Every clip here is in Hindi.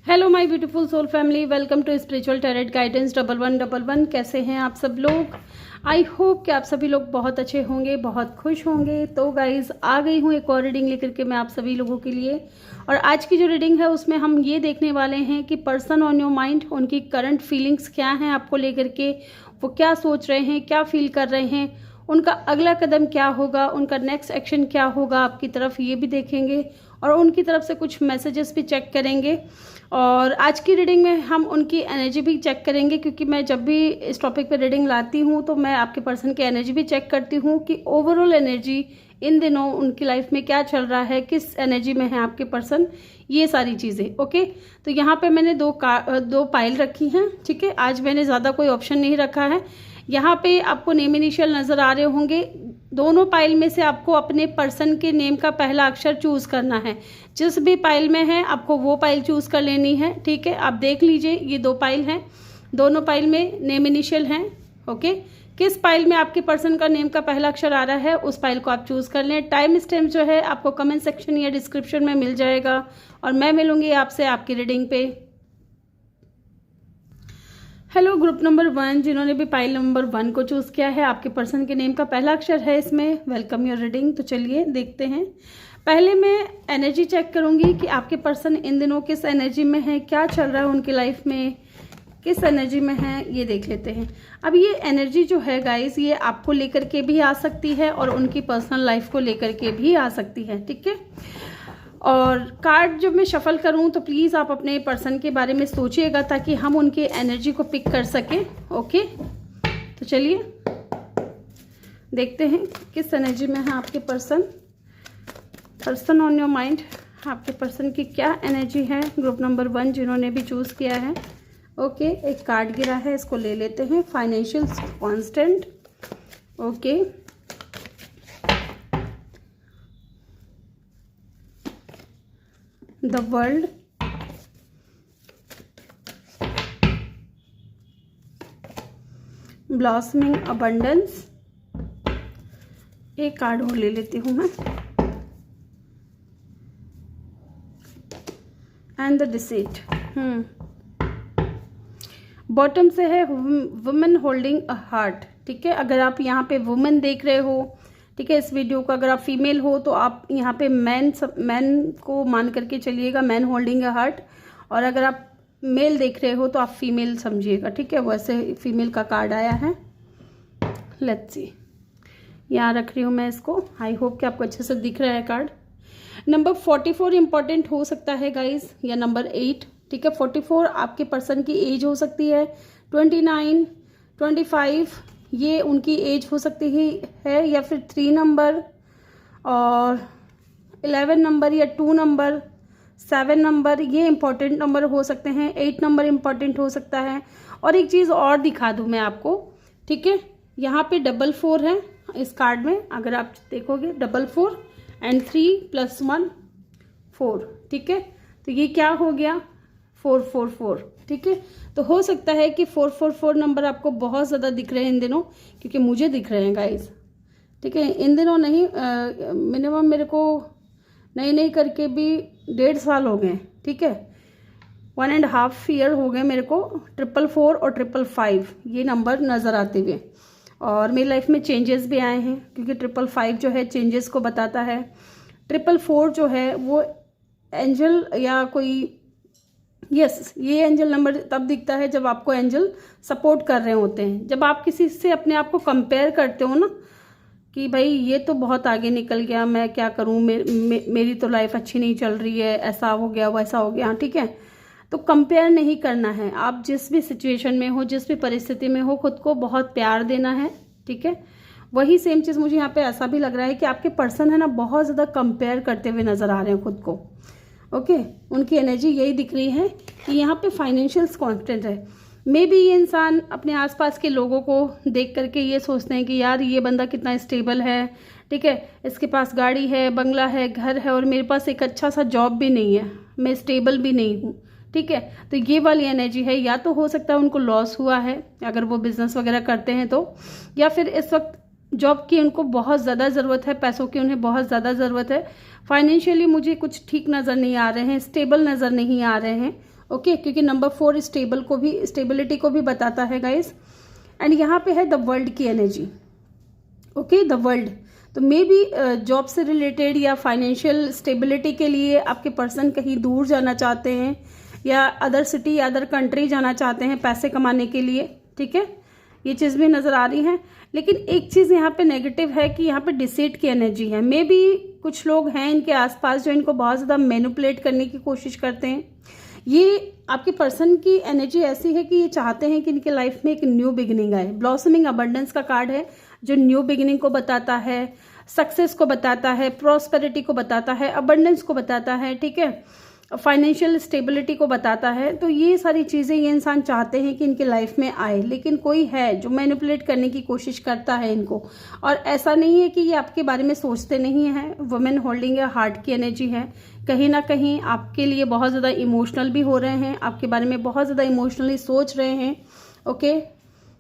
Hello my beautiful soul family, welcome to spiritual tarot guidance 1111। कैसे हैं आप सब लोग? आई होप कि आप सभी लोग बहुत अच्छे होंगे, बहुत खुश होंगे। तो गाइज आ गई हूँ एक और रीडिंग लेकर के मैं आप सभी लोगों के लिए। और आज की जो रीडिंग है उसमें हम ये देखने वाले हैं कि पर्सन ऑन योर माइंड, उनकी करंट फीलिंग्स क्या हैं आपको लेकर के, वो क्या सोच रहे हैं, क्या फील कर रहे हैं, उनका अगला कदम क्या होगा, उनका नेक्स्ट एक्शन क्या होगा आपकी तरफ, ये भी देखेंगे और उनकी तरफ से कुछ मैसेजेस भी चेक करेंगे। और आज की रीडिंग में हम उनकी एनर्जी भी चेक करेंगे, क्योंकि मैं जब भी इस टॉपिक पे रीडिंग लाती हूँ तो मैं आपके पर्सन की एनर्जी भी चेक करती हूँ कि ओवरऑल एनर्जी इन दिनों उनकी लाइफ में क्या चल रहा है, किस एनर्जी में है आपके पर्सन, ये सारी चीज़ें। ओके, तो यहाँ पे मैंने दो पाइल रखी हैं। ठीक है, आज मैंने ज़्यादा कोई ऑप्शन नहीं रखा है। यहाँ पे आपको नेम इनिशियल नज़र आ रहे होंगे। दोनों पाइल में से आपको अपने पर्सन के नेम का पहला अक्षर चूज़ करना है। जिस भी पाइल में है आपको वो पाइल चूज़ कर लेनी है। ठीक है, आप देख लीजिए, ये दो पाइल हैं, दोनों पाइल में नेम इनिशियल हैं। ओके, किस पाइल में आपके पर्सन का नेम का पहला अक्षर आ रहा है उस पाइल को आप चूज़ कर लें। टाइम स्टैम्प जो है आपको कमेंट सेक्शन या डिस्क्रिप्शन में मिल जाएगा और मैं मिलूंगी आपसे आपकी रीडिंग पे। हेलो ग्रुप नंबर 1, जिन्होंने भी पाइल नंबर 1 को चूज़ किया है, आपके पर्सन के नेम का पहला अक्षर है इसमें। Welcome your reading. तो चलिए देखते हैं। पहले मैं एनर्जी चेक करूंगी कि आपके पर्सन इन दिनों किस एनर्जी में है, क्या चल रहा है उनकी लाइफ में, किस एनर्जी में है, ये देख लेते हैं। अब ये एनर्जी जो है गाइस, ये आपको लेकर के भी आ सकती है और उनकी पर्सनल लाइफ को लेकर के भी आ सकती है। ठीक है, और कार्ड जब मैं शफल करूं तो प्लीज़ आप अपने पर्सन के बारे में सोचिएगा ताकि हम उनके एनर्जी को पिक कर सकें। ओके, तो चलिए देखते हैं किस एनर्जी में है आपके person. Person on your mind, आपके पर्सन की क्या एनर्जी है। ग्रुप नंबर 1 जिन्होंने भी चूज़ किया है। ओके, एक कार्ड गिरा है, इसको ले लेते हैं। Financial constant. Okay, the world, blossoming abundance. एक कार्ड और ले लेती हूँ मैं, एंड द डिसीट। बॉटम से है वुमेन होल्डिंग अ हार्ट। ठीक है, अगर आप यहाँ पे वुमेन देख रहे हो, ठीक है, इस वीडियो को अगर आप फीमेल हो तो आप यहाँ पे मैन को मान करके चलिएगा, मैन होल्डिंग अ हार्ट। और अगर आप मेल देख रहे हो तो आप फीमेल समझिएगा। ठीक है, वैसे फीमेल का कार्ड आया है। लेट्स सी, यहाँ रख रही हूँ मैं इसको। आई होप कि आपको अच्छे से दिख रहा है कार्ड। नंबर 44 इंपॉर्टेंट हो सकता है गाइज, या नंबर 8। ठीक है, 44 आपके पर्सन की एज हो सकती है। 29, 25 ये उनकी एज हो सकती है, या फिर 3 नंबर और 11 नंबर या 2 नंबर, 7 नंबर, ये इंपॉर्टेंट नंबर हो सकते हैं। 8 नंबर इंपॉर्टेंट हो सकता है। और एक चीज़ और दिखा दूं मैं आपको। ठीक है, यहाँ पे 44 है इस कार्ड में, अगर आप देखोगे 44 एंड 3 + 1 4। ठीक है, तो ये क्या हो गया, 444। ठीक है, तो हो सकता है कि 444 नंबर आपको बहुत ज़्यादा दिख रहे हैं इन दिनों, क्योंकि मुझे दिख रहे हैं गाइस। ठीक है, इन दिनों नहीं, मिनिमम मेरे को नई करके भी 1.5 साल हो गए। ठीक है, 1.5 ईयर हो गए मेरे को 444 और 555 ये नंबर नज़र आते हुए। और मेरी लाइफ में चेंजेस भी आए हैं, क्योंकि 555 जो है चेंजेस को बताता है। 444 जो है वो एंजल या कोई, यस, ये एंजल नंबर तब दिखता है जब आपको एंजल सपोर्ट कर रहे होते हैं। जब आप किसी से अपने आप को कंपेयर करते हो ना कि भाई ये तो बहुत आगे निकल गया, मैं क्या करूं, मेरी तो लाइफ अच्छी नहीं चल रही है, ऐसा हो गया वैसा हो गया। ठीक है, तो कंपेयर नहीं करना है। आप जिस भी सिचुएशन में हो, जिस भी परिस्थिति में हो, खुद को बहुत प्यार देना है। ठीक है, वही सेम चीज़ मुझे यहाँ पे ऐसा भी लग रहा है कि आपके पर्सन है ना, बहुत ज़्यादा कंपेयर करते हुए नज़र आ रहे हैं खुद को। ओके, उनकी एनर्जी यही दिख रही है कि यहाँ पे फाइनेंशियल कांस्टेंट है। मे बी ये इंसान अपने आसपास के लोगों को देख करके ये सोचते हैं कि यार ये बंदा कितना स्टेबल है। ठीक है, इसके पास गाड़ी है, बंगला है, घर है, और मेरे पास एक अच्छा सा जॉब भी नहीं है, मैं स्टेबल भी नहीं हूँ। ठीक है, तो ये वाली एनर्जी है। या तो हो सकता है उनको लॉस हुआ है अगर वो बिजनेस वगैरह करते हैं तो, या फिर इस वक्त जॉब की उनको बहुत ज़्यादा ज़रूरत है, पैसों की उन्हें बहुत ज़्यादा ज़रूरत है। फाइनेंशियली मुझे कुछ ठीक नज़र नहीं आ रहे हैं, स्टेबल नज़र नहीं आ रहे हैं। ओके, क्योंकि नंबर 4 स्टेबिलिटी को भी बताता है गाइस। एंड यहाँ पे है द वर्ल्ड की एनर्जी। ओके, द वर्ल्ड, तो मे बी जॉब से रिलेटेड या फाइनेंशियल स्टेबिलिटी के लिए आपके पर्सन कहीं दूर जाना चाहते हैं या अदर सिटी या अदर कंट्री जाना चाहते हैं पैसे कमाने के लिए। ठीक है, ये चीज़ भी नज़र आ रही है। लेकिन एक चीज़ यहाँ पे नेगेटिव है कि यहाँ पे डिसीट की एनर्जी है। मे बी कुछ लोग हैं इनके आसपास जो इनको बहुत ज़्यादा मैनिपुलेट करने की कोशिश करते हैं। ये आपके पर्सन की एनर्जी ऐसी है कि ये चाहते हैं कि इनके लाइफ में एक न्यू बिगिनिंग आए। ब्लॉसमिंग अबंडेंस का कार्ड है जो न्यू बिगिनिंग को बताता है, सक्सेस को बताता है, प्रॉस्पेरिटी को बताता है, अबंडेंस को बताता है। ठीक है, फाइनेंशियल स्टेबिलिटी को बताता है। तो ये सारी चीज़ें ये इंसान चाहते हैं कि इनके लाइफ में आए, लेकिन कोई है जो मैनिपुलेट करने की कोशिश करता है इनको। और ऐसा नहीं है कि ये आपके बारे में सोचते नहीं हैं। वुमेन होल्डिंग ए हार्ट की एनर्जी है। कहीं ना कहीं आपके लिए बहुत ज़्यादा इमोशनल भी हो रहे हैं, आपके बारे में बहुत ज़्यादा इमोशनली सोच रहे हैं। ओके,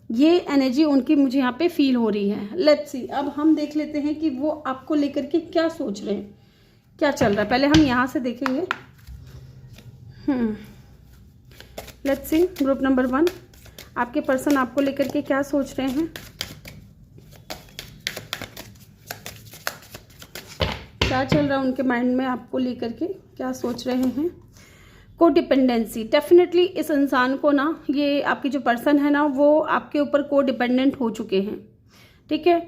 ये एनर्जी उनकी मुझे यहाँ पे फील हो रही है। लेट्स सी, अब हम देख लेते हैं कि वो आपको लेकर के क्या सोच रहे हैं, क्या चल रहा है। पहले हम यहाँ से देखेंगे। लेट्स सी, ग्रुप नंबर 1, आपके पर्सन आपको लेकर के क्या सोच रहे हैं, क्या चल रहा है उनके माइंड में, आपको लेकर के क्या सोच रहे हैं। कोडिपेंडेंसी, डेफिनेटली इस इंसान को ना, ये आपकी जो पर्सन है ना, वो आपके ऊपर कोडिपेंडेंट हो चुके हैं। ठीक है,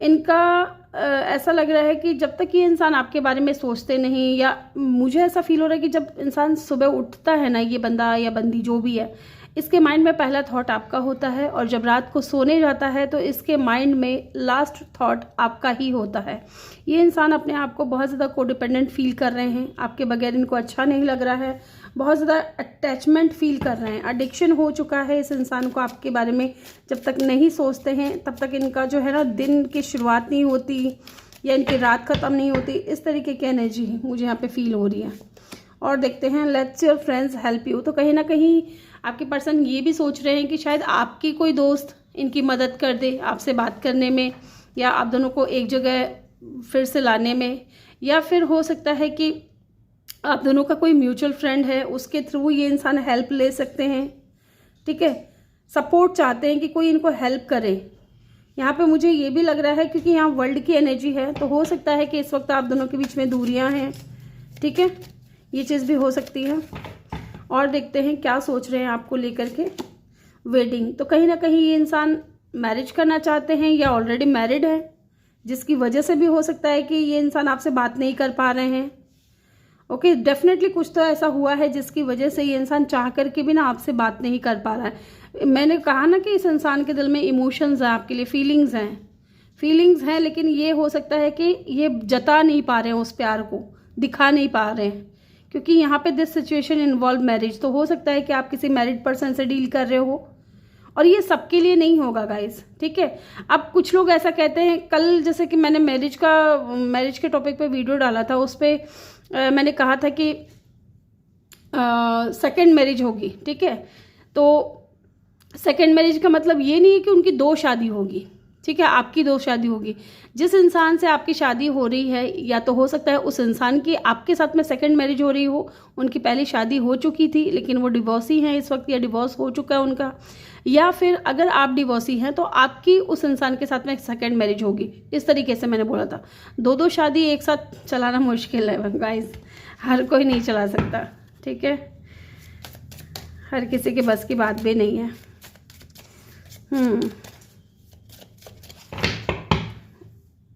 इनका ऐसा लग रहा है कि जब तक ये इंसान आपके बारे में सोचते नहीं, या मुझे ऐसा फील हो रहा है कि जब इंसान सुबह उठता है ना, ये बंदा या बंदी जो भी है, इसके माइंड में पहला थॉट आपका होता है, और जब रात को सोने जाता है तो इसके माइंड में लास्ट थॉट आपका ही होता है। ये इंसान अपने आप को बहुत ज़्यादा कोडिपेंडेंट फील कर रहे हैं, आपके बगैर इनको अच्छा नहीं लग रहा है, बहुत ज़्यादा अटैचमेंट फील कर रहे हैं। एडिक्शन हो चुका है इस इंसान को आपके बारे में। जब तक नहीं सोचते हैं तब तक इनका जो है ना, दिन की शुरुआत नहीं होती या इनकी रात ख़त्म नहीं होती। इस तरीके की एनर्जी मुझे यहाँ पे फील हो रही है। और देखते हैं, let's your friends help you. तो कहीं ना कहीं आपके पर्सन ये भी सोच रहे हैं कि शायद आपकी कोई दोस्त इनकी मदद कर दे आपसे बात करने में, या आप दोनों को एक जगह फिर से लाने में, या फिर हो सकता है कि आप दोनों का कोई म्यूचुअल फ्रेंड है, उसके थ्रू ये इंसान हेल्प ले सकते हैं। ठीक है, सपोर्ट चाहते हैं कि कोई इनको हेल्प करे। यहाँ पे मुझे ये भी लग रहा है क्योंकि यहाँ वर्ल्ड की एनर्जी है, तो हो सकता है कि इस वक्त आप दोनों के बीच में दूरियां हैं। ठीक है, ये चीज़ भी हो सकती है। और देखते हैं क्या सोच रहे हैं आपको लेकर के। वेडिंग, तो कहीं ना कहीं ये इंसान मैरिज करना चाहते हैं या ऑलरेडी मैरिड है, जिसकी वजह से भी हो सकता है कि ये इंसान आपसे बात नहीं कर पा रहे हैं। ओके, डेफिनेटली कुछ तो ऐसा हुआ है जिसकी वजह से ये इंसान चाह करके भी ना आपसे बात नहीं कर पा रहा है। मैंने कहा ना कि इस इंसान के दिल में इमोशंस हैं आपके लिए, फीलिंग्स हैं, लेकिन ये हो सकता है कि ये जता नहीं पा रहे हैं, उस प्यार को दिखा नहीं पा रहे हैं, क्योंकि यहाँ पे दिस सिचुएशन इन्वॉल्व मैरिज। तो हो सकता है कि आप किसी मैरिड पर्सन से डील कर रहे हो, और ये सबके लिए नहीं होगा गाइस। ठीक है, अब कुछ लोग ऐसा कहते हैं, कल जैसे कि मैंने मैरिज के टॉपिक पे वीडियो डाला था, उस पर मैंने कहा था कि सेकंड मैरिज होगी। ठीक है, तो सेकंड मैरिज का मतलब ये नहीं है कि उनकी 2 शादी होगी। ठीक है, आपकी 2 शादी होगी। जिस इंसान से आपकी शादी हो रही है, या तो हो सकता है उस इंसान की आपके साथ में सेकंड मैरिज हो रही हो, उनकी पहली शादी हो चुकी थी लेकिन वो डिवोर्सी हैं इस वक्त, या डिवोर्स हो चुका है उनका, या फिर अगर आप डिवोर्सी हैं तो आपकी उस इंसान के साथ में सेकंड मैरिज होगी। इस तरीके से मैंने बोला था। 2 शादी एक साथ चलाना मुश्किल है गाइस, हर कोई नहीं चला सकता। ठीक है, हर किसी के बस की बात भी नहीं है।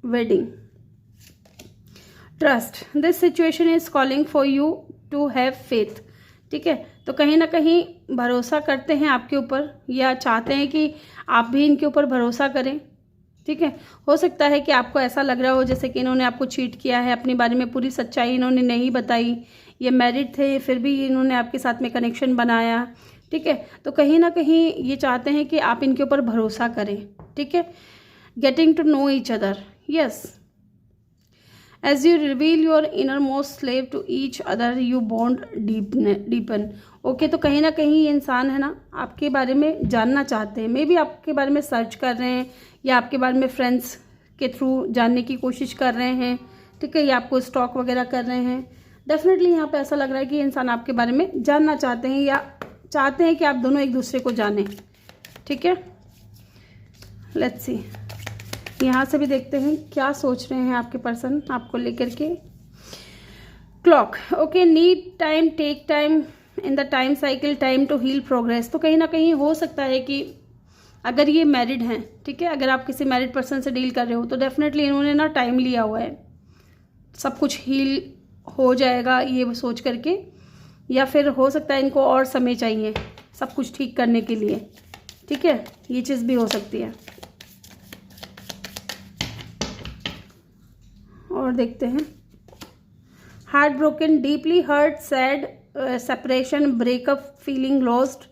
Wedding, trust, this situation is calling for you to have faith. ठीक है, तो कहीं ना कहीं भरोसा करते हैं आपके ऊपर, या चाहते हैं कि आप भी इनके ऊपर भरोसा करें। ठीक है, हो सकता है कि आपको ऐसा लग रहा हो जैसे कि इन्होंने आपको चीट किया है, अपने बारे में पूरी सच्चाई इन्होंने नहीं बताई, ये मैरिड थे फिर भी इन्होंने आपके साथ में कनेक्शन बनाया। ठीक है, तो कहीं ना कहीं ये चाहते हैं कि आप इनके ऊपर भरोसा करें। ठीक है, getting to know each other, yes, as you reveal your innermost slave to each other you bond deepen। Okay, तो कहीं ना कहीं ये इंसान है ना आपके बारे में जानना चाहते हैं, मे बी आपके बारे में सर्च कर रहे हैं, या आपके बारे में फ्रेंड्स के थ्रू जानने की कोशिश कर रहे हैं। ठीक है, या आपको स्टॉक वगैरह कर रहे हैं। डेफिनेटली यहाँ पे ऐसा लग रहा है कि ये इंसान आपके बारे में जानना चाहते हैं या चाहते हैं कि आप दोनों एक दूसरे को जानें, ठीक है। लेट्स सी, यहाँ से भी देखते हैं क्या सोच रहे हैं आपके पर्सन आपको लेकर के। Clock, okay, need time, take time in the time cycle, time to heal, progress. तो कहीं ना कहीं हो सकता है कि अगर ये मैरिड हैं, ठीक है, अगर आप किसी मैरिड पर्सन से डील कर रहे हो तो डेफिनेटली इन्होंने ना टाइम लिया हुआ है, सब कुछ हील हो जाएगा ये सोच करके, या फिर हो सकता है इनको और समय चाहिए सब कुछ ठीक करने के लिए, ठीक है, ये चीज़ भी हो सकती है। और देखते हैं, heart broken, deeply hurt, sad, separation, breakup, feeling lost.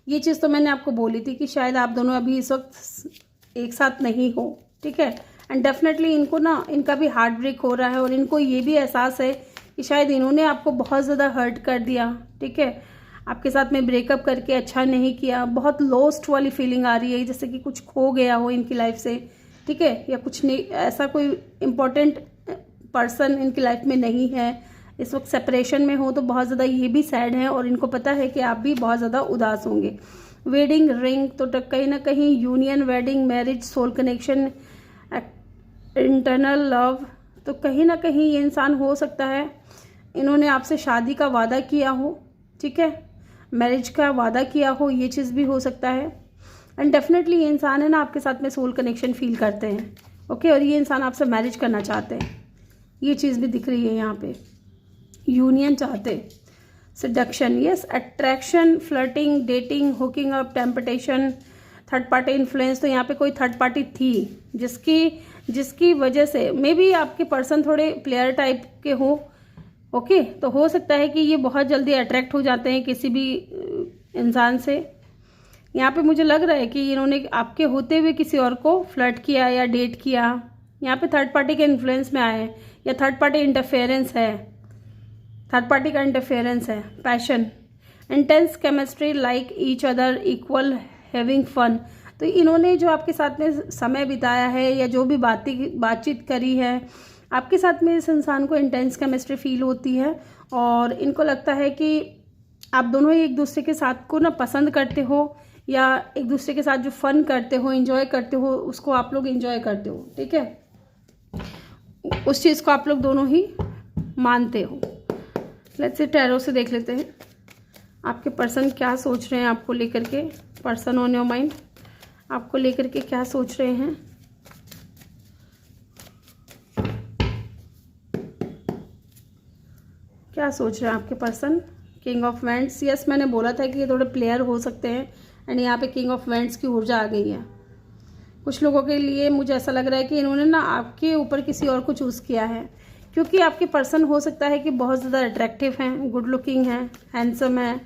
ये चीज़ तो मैंने आपको बोली थी कि शायद आप दोनों अभी इस वक्त एक साथ नहीं हो, ठीक है। एंड डेफिनेटली इनको ना, इनका भी हार्ट ब्रेक हो रहा है और इनको ये भी एहसास है कि शायद इन्होंने आपको बहुत ज़्यादा हर्ट कर दिया, ठीक है, आपके साथ में ब्रेकअप करके अच्छा नहीं किया, बहुत लॉस्ट वाली फीलिंग आ रही है, जैसे कि कुछ खो गया हो इनकी लाइफ से, ठीक है, या कुछ नहीं, ऐसा कोई इम्पोर्टेंट पर्सन इनकी लाइफ में नहीं है, इस वक्त सेपरेशन में हो, तो बहुत ज़्यादा ये भी सैड है और इनको पता है कि आप भी बहुत ज़्यादा उदास होंगे। वेडिंग रिंग, तो कहीं ना कहीं union, wedding, marriage, soul connection, internal love, तो कहीं ना कहीं ये इंसान हो सकता है इन्होंने आपसे शादी का वादा किया हो, ठीक है, मैरिज का वादा किया हो, ये चीज़ भी हो सकता है। एंड डेफिनेटली ये इंसान है ना आपके साथ में सोल कनेक्शन फील करते हैं, ओके, और ये इंसान आपसे मैरिज करना चाहते हैं, ये चीज़ भी दिख रही है यहाँ पे, यूनियन चाहते, seduction, yes, attraction, flirting, dating, hooking up, temptation, third party influence. तो यहाँ पे कोई थर्ड पार्टी थी जिसकी वजह से मे बी आपके पर्सन थोड़े प्लेयर टाइप के हो, ओके, तो हो सकता है कि ये बहुत जल्दी अट्रैक्ट हो जाते हैं किसी भी इंसान से। यहाँ पे मुझे लग रहा है कि इन्होंने आपके होते हुए किसी और को फ्लर्ट किया या डेट किया, यहाँ पे थर्ड पार्टी के इन्फ्लुएंस में आए हैं या थर्ड पार्टी इंटरफेरेंस है, थर्ड पार्टी का इंटरफेरेंस है। Passion, intense chemistry, like each other, equal, having fun. तो इन्होंने जो आपके साथ में समय बिताया है या जो भी बातचीत करी है आपके साथ में, इस इंसान को इंटेंस केमिस्ट्री फील होती है और इनको लगता है कि आप दोनों ही एक दूसरे के साथ को ना पसंद करते हो या एक दूसरे के साथ जो फन करते हो, एंजॉय करते हो, उसको आप लोग एंजॉय करते हो, ठीक है, उस चीज़ को आप लोग दोनों ही मानते हो। लेट्स से टैरो से देख लेते हैं आपके पर्सन क्या सोच रहे हैं आपको लेकर के, पर्सन ऑन योर माइंड आपको लेकर के क्या सोच रहे हैं। क्या सोच रहे हैं आपके person, king of wands, yes, मैंने बोला था कि ये थोड़े प्लेयर हो सकते हैं एंड यहाँ पे किंग ऑफ वैंड्स की ऊर्जा आ गई है। कुछ लोगों के लिए मुझे ऐसा लग रहा है कि इन्होंने ना आपके ऊपर किसी और को चूज़ किया है, क्योंकि आपके पर्सन हो सकता है कि बहुत ज़्यादा अट्रैक्टिव हैं, गुड लुकिंग हैं, हैंडसम है,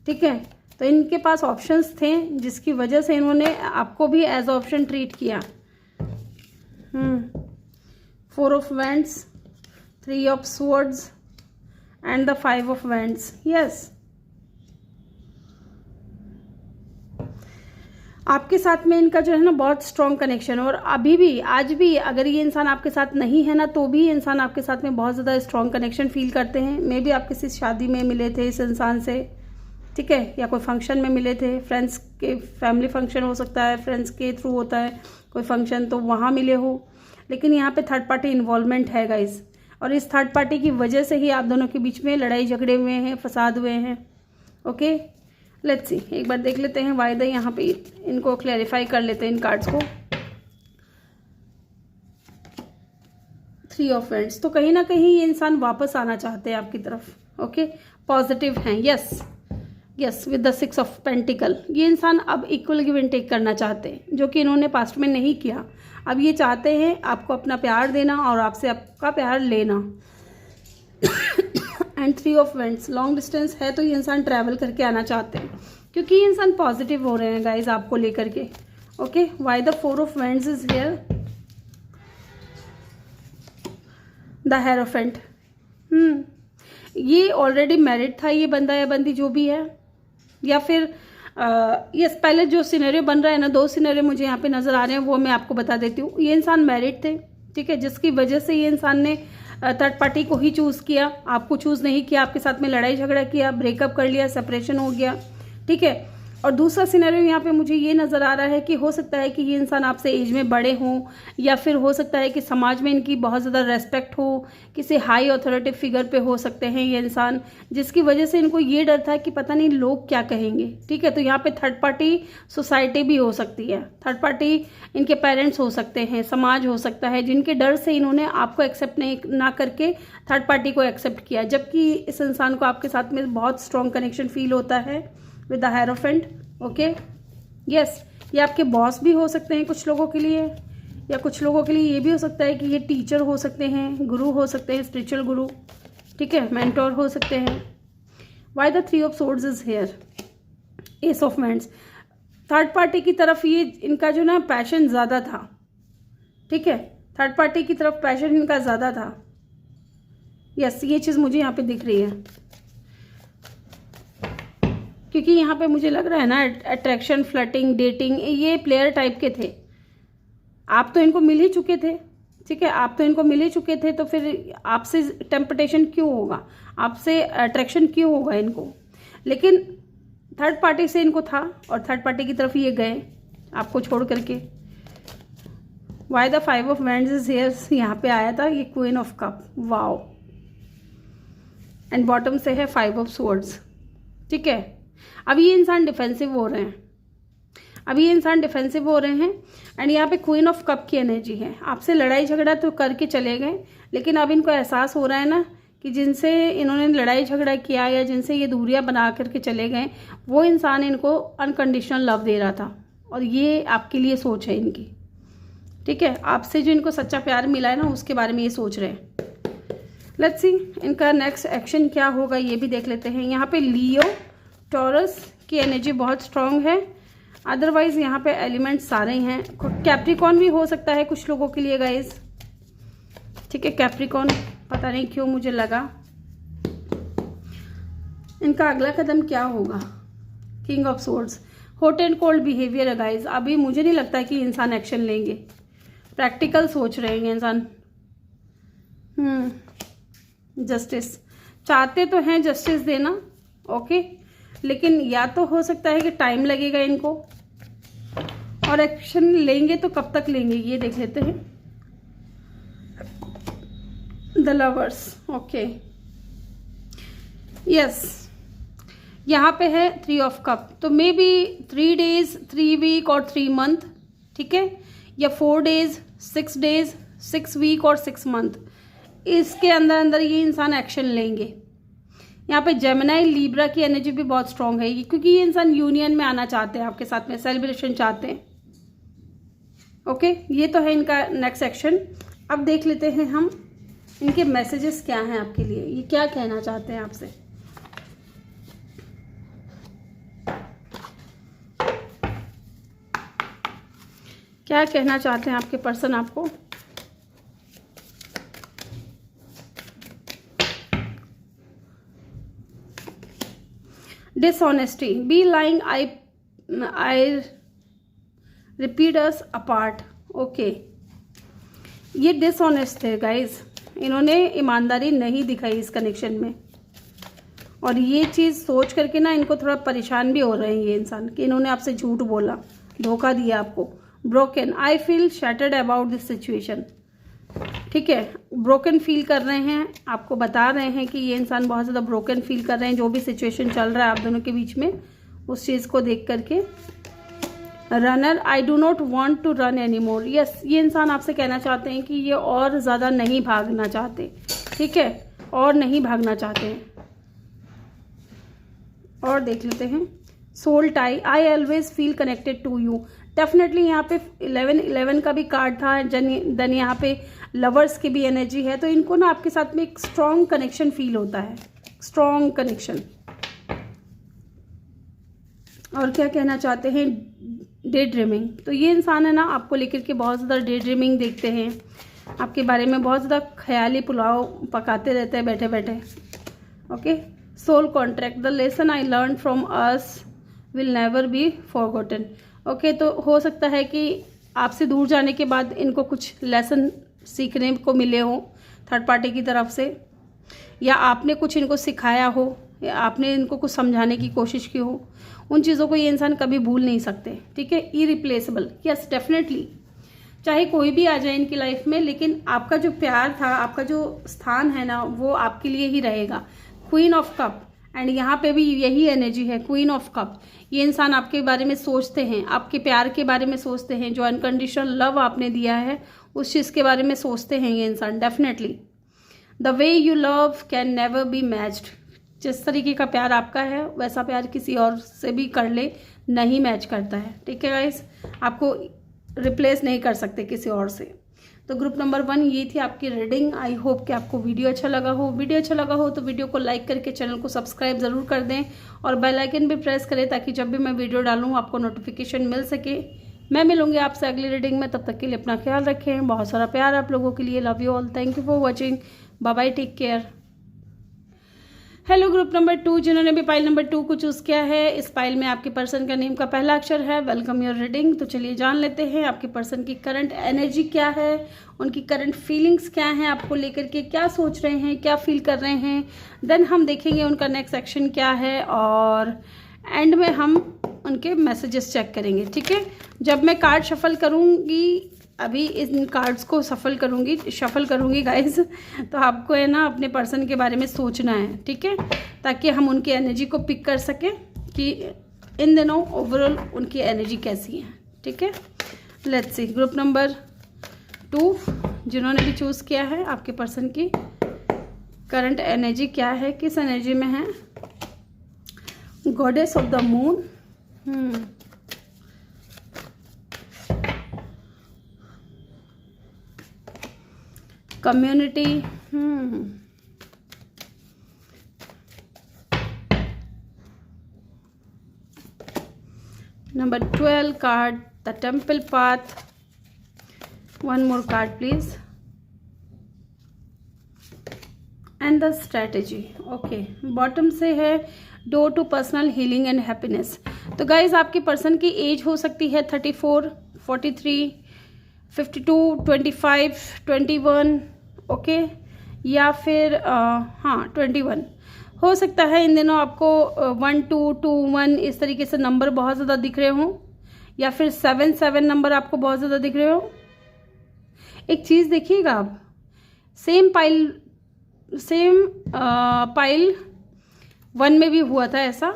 ठीक है, तो इनके पास ऑप्शंस थे जिसकी वजह से इन्होंने आपको भी एज ऑप्शन ट्रीट किया। 4 of wands, 3 of swords and the 5 of wands, yes, आपके साथ में इनका जो है ना बहुत स्ट्रॉन्ग कनेक्शन है और अभी भी आज भी अगर ये इंसान आपके साथ नहीं है ना तो भी इंसान आपके साथ में बहुत ज़्यादा स्ट्रॉन्ग कनेक्शन फील करते हैं। मे बी आप किसी शादी में मिले थे इस इंसान से, ठीक है, या कोई फंक्शन में मिले थे, फ्रेंड्स के फैमिली फंक्शन हो सकता है, फ्रेंड्स के थ्रू होता है कोई फंक्शन, तो वहाँ मिले हो, लेकिन यहाँ पे थर्ड पार्टी इन्वॉल्वमेंट है गाइस, और इस थर्ड पार्टी की वजह से ही आप दोनों के बीच में लड़ाई झगड़े हुए हैं, फसाद हुए हैं, ओके। लेट्स सी, एक बार देख लेते हैं वायदा, यहाँ पे इनको क्लैरिफाई कर लेते हैं इन कार्ड्स को। 3 ऑफ वैंड्स, तो कहीं ना कहीं ये इंसान वापस आना चाहते हैं आपकी तरफ, ओके, पॉजिटिव हैं, yes yes, with the 6 of pentacle. ये इंसान अब इक्वल गिव एंड टेक करना चाहते हैं, जो कि इन्होंने पास्ट में नहीं किया। अब ये चाहते हैं आपको अपना प्यार देना और आपसे आपका प्यार लेना। And 3 of wands, long distance है तो ये इंसान ट्रैवल करके आना चाहते हैं, क्योंकि ये इंसान पॉजिटिव हो रहे हैं गाइज आपको लेकर के, okay. Why the 4 of wands is here, the hierophant. ये ऑलरेडी मैरिड था ये बंदा या बंदी जो भी है, या फिर यस, पहले जो सिनेरियो बन रहा है ना, 2 सिनेरियो मुझे यहाँ पे नजर आ रहे हैं, वो मैं आपको बता देती हूँ। ये इंसान मैरिड थे, ठीक है, जिसकी वजह से ये इंसान ने थर्ड पार्टी को ही चूज़ किया, आपको चूज़ नहीं किया, आपके साथ में लड़ाई झगड़ा किया, ब्रेकअप कर लिया, सेपरेशन हो गया, ठीक है। और दूसरा सिनेरियो यहाँ पे मुझे ये नज़र आ रहा है कि हो सकता है कि ये इंसान आपसे एज में बड़े हों, या फिर हो सकता है कि समाज में इनकी बहुत ज़्यादा रेस्पेक्ट हो, किसी हाई अथॉरिटी फिगर पे हो सकते हैं ये इंसान, जिसकी वजह से इनको ये डर था कि पता नहीं लोग क्या कहेंगे, ठीक है। तो यहाँ पे थर्ड पार्टी सोसाइटी भी हो सकती है, थर्ड पार्टी इनके पेरेंट्स हो सकते हैं, समाज हो सकता है, जिनके डर से इन्होंने आपको एक्सेप्ट नहीं ना करके थर्ड पार्टी को एक्सेप्ट किया, जबकि इस इंसान को आपके साथ में बहुत स्ट्रॉन्ग कनेक्शन फील होता है with the hierophant. Okay, yes, ये आपके बॉस भी हो सकते हैं कुछ लोगों के लिए, या कुछ लोगों के लिए ये भी हो सकता है कि ये टीचर हो सकते हैं, गुरु हो सकते हैं, स्पिरिचुअल गुरु, ठीक है, मेंटोर हो सकते हैं। Why the 3 of swords is here, S of wands. Third party की तरफ ये इनका जो ना पैशन ज़्यादा था, ठीक है, थर्ड पार्टी की तरफ पैशन इनका ज़्यादा था। यस, ये चीज़ मुझे यहाँ पे दिख रही है, क्योंकि यहाँ पे मुझे लग रहा है ना अट्रैक्शन, फ्लर्टिंग, डेटिंग, ये प्लेयर टाइप के थे। आप तो इनको मिल ही चुके थे, ठीक है, आप तो इनको मिल ही चुके थे, तो फिर आपसे टेम्पटेशन क्यों होगा, आपसे अट्रैक्शन क्यों होगा इनको। लेकिन थर्ड पार्टी से इनको था और थर्ड पार्टी की तरफ ये गए आपको छोड़ करके। Why the 5 of wands is here, यहाँ पे आया था ये queen of cup, wow, and bottom से है 5 ऑफ स्वॉर्ड्स, ठीक है। अब ये इंसान डिफेंसिव हो रहे हैं, अभी ये इंसान डिफेंसिव हो रहे हैं, एंड यहाँ पे क्वीन ऑफ कप की एनर्जी है। आपसे लड़ाई झगड़ा तो करके चले गए, लेकिन अब इनको एहसास हो रहा है ना कि जिनसे इन्होंने लड़ाई झगड़ा किया या जिनसे ये दूरियां बना करके चले गए, वो इंसान इनको अनकंडीशनल लव दे रहा था, और ये आपके लिए सोच है इनकी, ठीक है। आपसे जो इनको सच्चा प्यार मिला है ना, उसके बारे में ये सोच रहे हैं। लेट्स सी इनका नेक्स्ट एक्शन क्या होगा, ये भी देख लेते हैं। यहाँ पे लियो, टॉरस की एनर्जी बहुत स्ट्रांग है, अदरवाइज यहाँ पे एलिमेंट सारे हैं। कैप्रिकॉन भी हो सकता है कुछ लोगों के लिए गाइज, ठीक है, कैप्रिकॉन, पता नहीं क्यों मुझे लगा। इनका अगला कदम क्या होगा, king of swords, hot and cold behaviour है गाइज। अभी मुझे नहीं लगता कि इंसान एक्शन लेंगे, प्रैक्टिकल सोच रहे हैं इंसान। जस्टिस चाहते तो हैं, जस्टिस देना, ओके, लेकिन या तो हो सकता है कि टाइम लगेगा इनको, और एक्शन लेंगे तो कब तक लेंगे ये देख लेते हैं। द लवर्स, ओके, यस, यहाँ पे है 3 ऑफ कप, तो मे बी 3 days, 3 week और 3 month, ठीक है, या 4 days, 6 days, 6 week और 6 month, इसके अंदर अंदर ये इंसान एक्शन लेंगे। यहाँ पे जेमिनाई, लिब्रा की एनर्जी भी बहुत स्ट्रांग है, क्योंकि ये इंसान यूनियन में आना चाहते हैं, आपके साथ में सेलिब्रेशन चाहते हैं, ओके। ये तो है इनका नेक्स्ट एक्शन। अब देख लेते हैं हम इनके मैसेजेस क्या हैं आपके लिए, ये क्या कहना चाहते हैं आपसे। क्या कहना चाहते हैं आपके पर्सन आपको। Dishonesty, B lying, I repeat us apart, okay. ये डिसऑनेस्ट है गाइज, इन्होंने ईमानदारी नहीं दिखाई इस कनेक्शन में, और ये चीज़ सोच करके ना इनको थोड़ा परेशान भी हो रहे हैं ये इंसान कि इन्होंने आपसे झूठ बोला, धोखा दिया आपको। Broken, I feel shattered about this situation, ठीक है, ब्रोकन फील कर रहे हैं, आपको बता रहे हैं कि ये इंसान बहुत ज़्यादा ब्रोकन फील कर रहे हैं, जो भी सिचुएशन चल रहा है आप दोनों के बीच में, उस चीज़ को देख करके। Runner, I do not want to run any more, yes, ये इंसान आपसे कहना चाहते हैं कि ये और ज़्यादा नहीं भागना चाहते, ठीक है, और नहीं भागना चाहते हैं। और देख लेते हैं soul tie, I always feel connected to you, definitely यहाँ पे 11 का भी कार्ड था, देन यहाँ पे लवर्स की भी एनर्जी है, तो इनको ना आपके साथ में एक स्ट्रॉन्ग कनेक्शन फील होता है, स्ट्रॉन्ग कनेक्शन। और क्या कहना चाहते हैं, डे ड्रीमिंग, तो ये इंसान है ना आपको लेकर के बहुत ज़्यादा डे ड्रीमिंग देखते हैं, आपके बारे में बहुत ज़्यादा ख्याली पुलाव पकाते रहते हैं बैठे बैठे, okay. Soul contract, the lesson I learn from us will never be forgotten, okay. तो हो सकता है कि आपसे दूर जाने के बाद इनको कुछ लेसन सीखने को मिले हों, थर्ड पार्टी की तरफ से, या आपने कुछ इनको सिखाया हो, या आपने इनको कुछ समझाने की कोशिश की हो, उन चीज़ों को ये इंसान कभी भूल नहीं सकते, ठीक है। इरिप्लेसेबल, यस डेफिनेटली, चाहे कोई भी आ जाए इनकी लाइफ में, लेकिन आपका जो प्यार था, आपका जो स्थान है ना, वो आपके लिए ही रहेगा। क्वीन ऑफ कप, एंड यहाँ पे भी यही एनर्जी है, क्वीन ऑफ कप। ये इंसान आपके बारे में सोचते हैं, आपके प्यार के बारे में सोचते हैं, जो अनकंडीशनल लव आपने दिया है उस चीज़ के बारे में सोचते हैं ये इंसान definitely. The way you love can never be matched, जिस तरीके का प्यार आपका है वैसा प्यार किसी और से भी कर ले, नहीं मैच करता है, ठीक है गाइस। आपको रिप्लेस नहीं कर सकते किसी और से। तो ग्रुप नंबर 1 ये थी आपकी रीडिंग। आई होप कि आपको वीडियो अच्छा लगा हो। वीडियो अच्छा लगा हो तो वीडियो को लाइक करके चैनल को सब्सक्राइब ज़रूर कर दें और बेल आइकन भी प्रेस करें, ताकि जब भी मैं वीडियो डालूँ आपको नोटिफिकेशन मिल सके। मैं मिलूंगी आपसे अगली रीडिंग में, तब तक के लिए अपना ख्याल रखें। बहुत सारा प्यार आप लोगों के लिए। Love you all, thank you for watching, bye bye, take care. Hello group number 2, जिन्होंने भी पाइल नंबर 2 को चूज़ किया है, इस पाइल में आपके पर्सन का नेम का पहला अक्षर है। Welcome your reading. तो चलिए जान लेते हैं आपके पर्सन की करंट एनर्जी क्या है, उनकी करंट फीलिंग्स क्या हैं, आपको लेकर के क्या सोच रहे हैं, क्या फील कर रहे हैं। देन हम देखेंगे उनका नेक्स्ट एक्शन क्या है, और एंड में हम उनके मैसेजेस चेक करेंगे, ठीक है। जब मैं कार्ड शफल करूँगी, अभी इन कार्ड्स को शफल करूँगी गाइस, तो आपको है ना अपने पर्सन के बारे में सोचना है, ठीक है, ताकि हम उनकी एनर्जी को पिक कर सकें कि इन दिनों ओवरऑल उनकी एनर्जी कैसी है, ठीक है। लेट्स सी ग्रुप नंबर 2, जिन्होंने भी चूज़ किया है, आपके पर्सन की करंट एनर्जी क्या है, किस एनर्जी में है। Goddess of the moon, community, number 12 card, the temple path. One more card please, and the strategy. Okay, bottom से है door to personal healing and happiness. तो गाइज आपके पर्सन की एज हो सकती है 34, 43, 52, 25, 21, ओके, या फिर हाँ 21 हो सकता है। इन दिनों आपको 1, 2, 2, 1 इस तरीके से नंबर बहुत ज़्यादा दिख रहे हों, या फिर 7, 7 नंबर आपको बहुत ज़्यादा दिख रहे हो। एक चीज़ देखिएगा आप, सेम पाइल 1 में भी हुआ था ऐसा।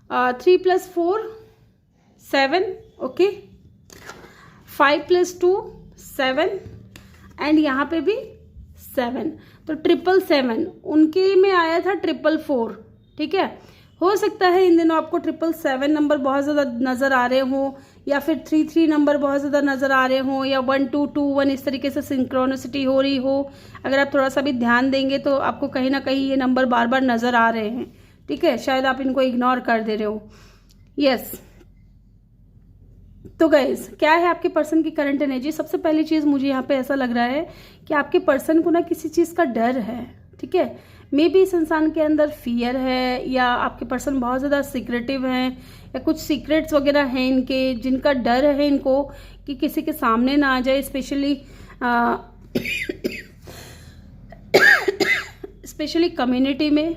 3 + 4 7, ओके, 5 + 2 7, एंड यहाँ पे भी 7, तो 777 उनके में आया था 444, ठीक है। हो सकता है इन दिनों आपको 777 नंबर बहुत ज़्यादा नज़र आ रहे हों, या फिर 33 नंबर बहुत ज़्यादा नज़र आ रहे हों, या 1, 2, 2, 1 इस तरीके से सिंक्रोनिसिटी हो रही हो। अगर आप थोड़ा सा भी ध्यान देंगे तो आपको कहीं ना कहीं ये नंबर बार बार नज़र आ रहे हैं, ठीक है। शायद आप इनको इग्नोर कर दे रहे हो, यस। तो गाइज क्या है आपके पर्सन की करंट एनर्जी। सबसे पहली चीज़ मुझे यहाँ पे ऐसा लग रहा है कि आपके पर्सन को ना किसी चीज़ का डर है, ठीक है। मे बी इस इंसान के अंदर फियर है, या आपके पर्सन बहुत ज़्यादा सीक्रेटिव हैं, या कुछ सीक्रेट्स वगैरह हैं इनके, जिनका डर है इनको कि किसी के सामने ना आ जाए। स्पेशली कम्युनिटी में,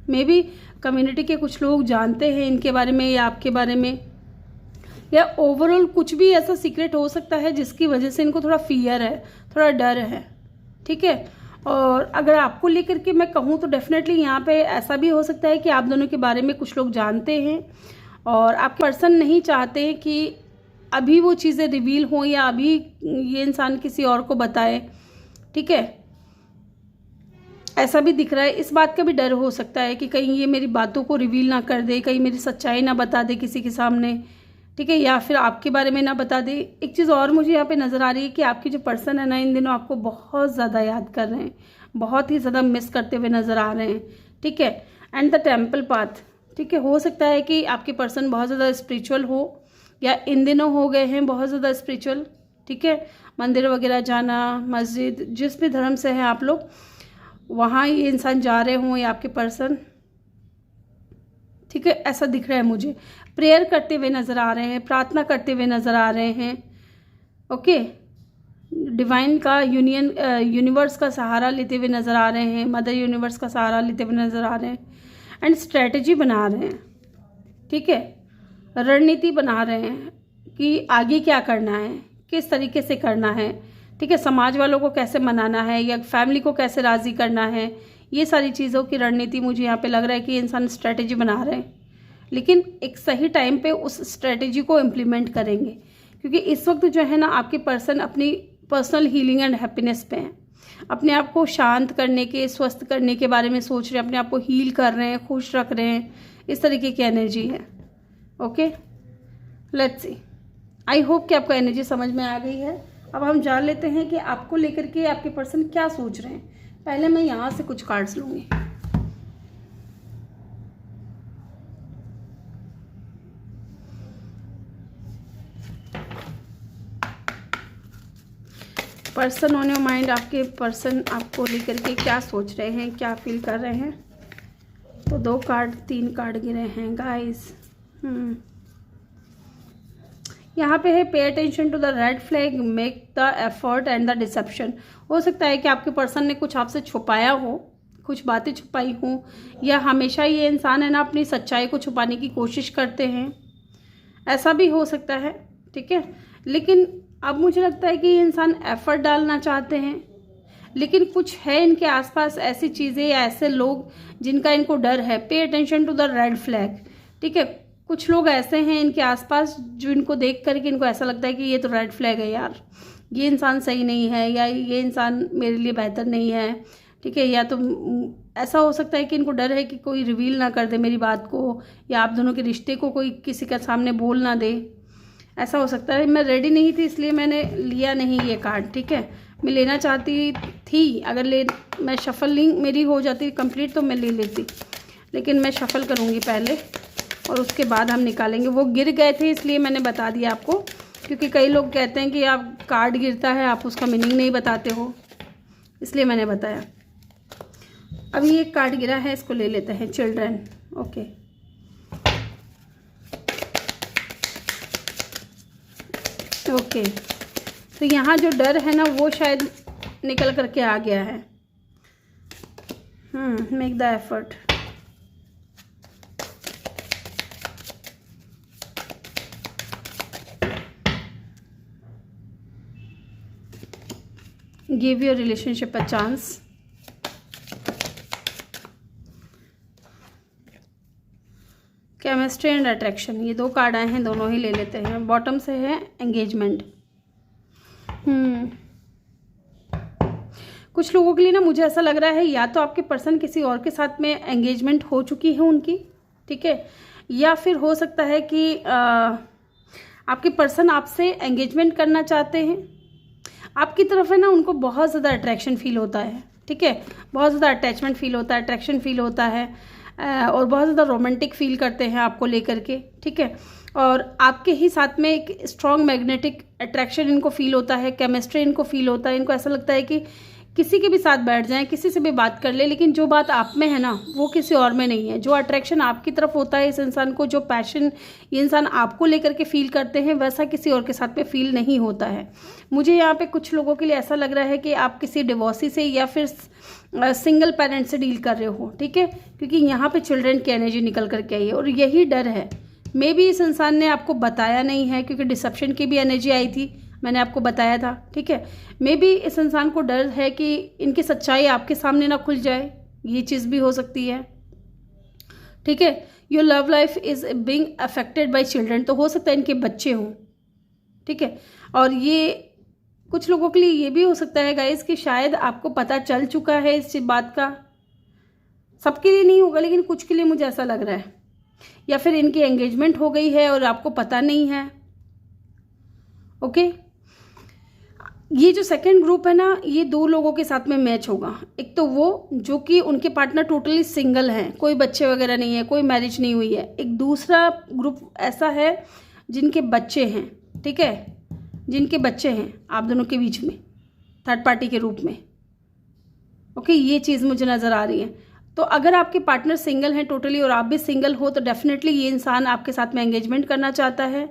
मे बी कम्युनिटी के कुछ लोग जानते हैं इनके बारे में या आपके बारे में, या ओवरऑल कुछ भी ऐसा सीक्रेट हो सकता है जिसकी वजह से इनको थोड़ा फियर है, थोड़ा डर है, ठीक है। और अगर आपको लेकर के मैं कहूँ तो डेफिनेटली यहाँ पे ऐसा भी हो सकता है कि आप दोनों के बारे में कुछ लोग जानते हैं और आपके पर्सन नहीं चाहते कि अभी वो चीज़ें रिवील हों या अभी ये इंसान किसी और को बताए, ठीक है। ऐसा भी दिख रहा है। इस बात का भी डर हो सकता है कि कहीं ये मेरी बातों को रिवील ना कर दे, कहीं मेरी सच्चाई ना बता दे किसी के सामने, ठीक है, या फिर आपके बारे में ना बता दे। एक चीज़ और मुझे यहाँ पे नज़र आ रही है कि आपकी जो पर्सन है ना, इन दिनों आपको बहुत ज़्यादा याद कर रहे हैं, बहुत ही ज़्यादा मिस करते हुए नज़र आ रहे हैं, ठीक है। एंड द टेम्पल पाथ, ठीक है, हो सकता है कि आपके पर्सन बहुत ज़्यादा स्पिरिचुअल हो, या इन दिनों हो गए हैं बहुत ज़्यादा स्पिरिचुअल, ठीक है। मंदिर वगैरह जाना, मस्जिद, जिस भी धर्म से हैं आप लोग, वहाँ ये इंसान जा रहे हों, या आपके पर्सन, ठीक है, ऐसा दिख रहा है मुझे। प्रेयर करते हुए नज़र आ रहे हैं, प्रार्थना करते हुए नज़र आ रहे हैं, ओके। डिवाइन का यूनिवर्स का सहारा लेते हुए नज़र आ रहे हैं, मदर यूनिवर्स का सहारा लेते हुए नज़र आ रहे हैं एंड स्ट्रेटजी बना रहे हैं, ठीक है, रणनीति बना रहे हैं कि आगे क्या करना है, किस तरीके से करना है, ठीक है, समाज वालों को कैसे मनाना है या फैमिली को कैसे राज़ी करना है, ये सारी चीज़ों की रणनीति मुझे यहाँ पे लग रहा है कि इंसान स्ट्रेटजी बना रहे हैं, लेकिन एक सही टाइम पे उस स्ट्रेटजी को इम्प्लीमेंट करेंगे, क्योंकि इस वक्त जो है ना आपके पर्सन अपनी पर्सनल हीलिंग एंड हैप्पीनेस पे हैं, अपने आप को शांत करने के, स्वस्थ करने के बारे में सोच रहे हैं, अपने आप को हील कर रहे हैं, खुश रख रहे हैं, इस तरीके की एनर्जी है। Okay, let's see, I hope कि आपको एनर्जी समझ में आ गई है। अब हम जान लेते हैं कि आपको लेकर के आपके पर्सन क्या सोच रहे हैं। पहले मैं यहाँ से कुछ कार्ड्स लूँगी। पर्सन ऑन योर माइंड, आपके पर्सन आपको लेकर के क्या सोच रहे हैं, क्या फील कर रहे हैं। तो 2 कार्ड 3 कार्ड गिरे हैं गाइस। यहाँ पे है pay attention to the red flag, make the effort and the deception. हो सकता है कि आपके पर्सन ने कुछ आपसे छुपाया हो, कुछ बातें छुपाई हों, या हमेशा ये इंसान है ना अपनी सच्चाई को छुपाने की कोशिश करते हैं, ऐसा भी हो सकता है, ठीक है। लेकिन अब मुझे लगता है कि ये इंसान एफर्ट डालना चाहते हैं, लेकिन कुछ है इनके आसपास ऐसी चीज़ें या ऐसे लोग जिनका इनको डर है। Pay attention to the red flag, ठीक है। कुछ लोग ऐसे हैं इनके आसपास जो इनको देख करके इनको ऐसा लगता है कि ये तो रेड फ्लैग है यार, ये इंसान सही नहीं है, या ये इंसान मेरे लिए बेहतर नहीं है, ठीक है। या तो ऐसा हो सकता है कि इनको डर है कि कोई रिवील ना कर दे मेरी बात को, या आप दोनों के रिश्ते को कोई किसी के सामने बोल ना दे, ऐसा हो सकता है। मैं रेडी नहीं थी इसलिए मैंने लिया नहीं ये कार्ड, ठीक है। मैं लेना चाहती थी, अगर मैं शफलिंग मेरी हो जाती कंप्लीट तो मैं ले लेती, लेकिन मैं शफल करूँगी पहले और उसके बाद हम निकालेंगे। वो गिर गए थे इसलिए मैंने बता दिया आपको, क्योंकि कई लोग कहते हैं कि आप कार्ड गिरता है आप उसका मीनिंग नहीं बताते हो, इसलिए मैंने बताया। अभी एक कार्ड गिरा है, इसको ले लेते हैं, चिल्ड्रन। ओके, ओके, तो यहाँ जो डर है ना वो शायद निकल करके आ गया है। Make the effort, give your relationship a chance, chemistry and attraction. ये 2 कार्ड आए हैं, दोनों ही ले लेते हैं। बॉटम से है एंगेजमेंट। कुछ लोगों के लिए ना मुझे ऐसा लग रहा है या तो आपके पर्सन किसी और के साथ में एंगेजमेंट हो चुकी है उनकी, ठीक है, या फिर हो सकता है कि आपके पर्सन आपसे एंगेजमेंट करना चाहते हैं। आपकी तरफ है ना उनको बहुत ज़्यादा अट्रैक्शन फील होता है, ठीक है, बहुत ज़्यादा अटैचमेंट फील होता है, अट्रैक्शन फील होता है, और बहुत ज़्यादा रोमांटिक फील करते हैं आपको लेकर के, ठीक है। और आपके ही साथ में एक स्ट्रॉन्ग मैग्नेटिक अट्रैक्शन इनको फील होता है, केमिस्ट्री इनको फील होता है। इनको ऐसा लगता है कि किसी के भी साथ बैठ जाएं, किसी से भी बात कर ले, लेकिन जो बात आप में है ना वो किसी और में नहीं है। जो अट्रैक्शन आपकी तरफ होता है इस इंसान को, जो पैशन ये इंसान आपको लेकर के फील करते हैं, वैसा किसी और के साथ में फील नहीं होता है। मुझे यहाँ पे कुछ लोगों के लिए ऐसा लग रहा है कि आप किसी डिवोर्सी से या फिर सिंगल पेरेंट से डील कर रहे हो, ठीक है, क्योंकि यहाँ पे चिल्ड्रन की एनर्जी निकल करके आई है और यही डर है। मे बी इस इंसान ने आपको बताया नहीं है, क्योंकि डिसेप्शन की भी एनर्जी आई थी, मैंने आपको बताया था, ठीक है। मे बी इस इंसान को डर है कि इनकी सच्चाई आपके सामने ना खुल जाए, ये चीज़ भी हो सकती है, ठीक है। Your love life is being affected by children, तो हो सकता है इनके बच्चे हों, ठीक है। और ये कुछ लोगों के लिए ये भी हो सकता है गाइस कि शायद आपको पता चल चुका है इस बात का, सबके लिए नहीं होगा लेकिन कुछ के लिए मुझे ऐसा लग रहा है, या फिर इनकी एंगेजमेंट हो गई है और आपको पता नहीं है। ओके, ये जो सेकंड ग्रुप है ना, ये 2 लोगों के साथ में मैच होगा। एक तो वो जो कि उनके पार्टनर टोटली सिंगल हैं, कोई बच्चे वगैरह नहीं है, कोई मैरिज नहीं हुई है। एक दूसरा ग्रुप ऐसा है जिनके बच्चे हैं, ठीक है, जिनके बच्चे हैं आप दोनों के बीच में थर्ड पार्टी के रूप में। ओके, ये चीज़ मुझे नज़र आ रही है। तो अगर आपके पार्टनर सिंगल हैं टोटली और आप भी सिंगल हो, तो डेफिनेटली ये इंसान आपके साथ में एंगेजमेंट करना चाहता है,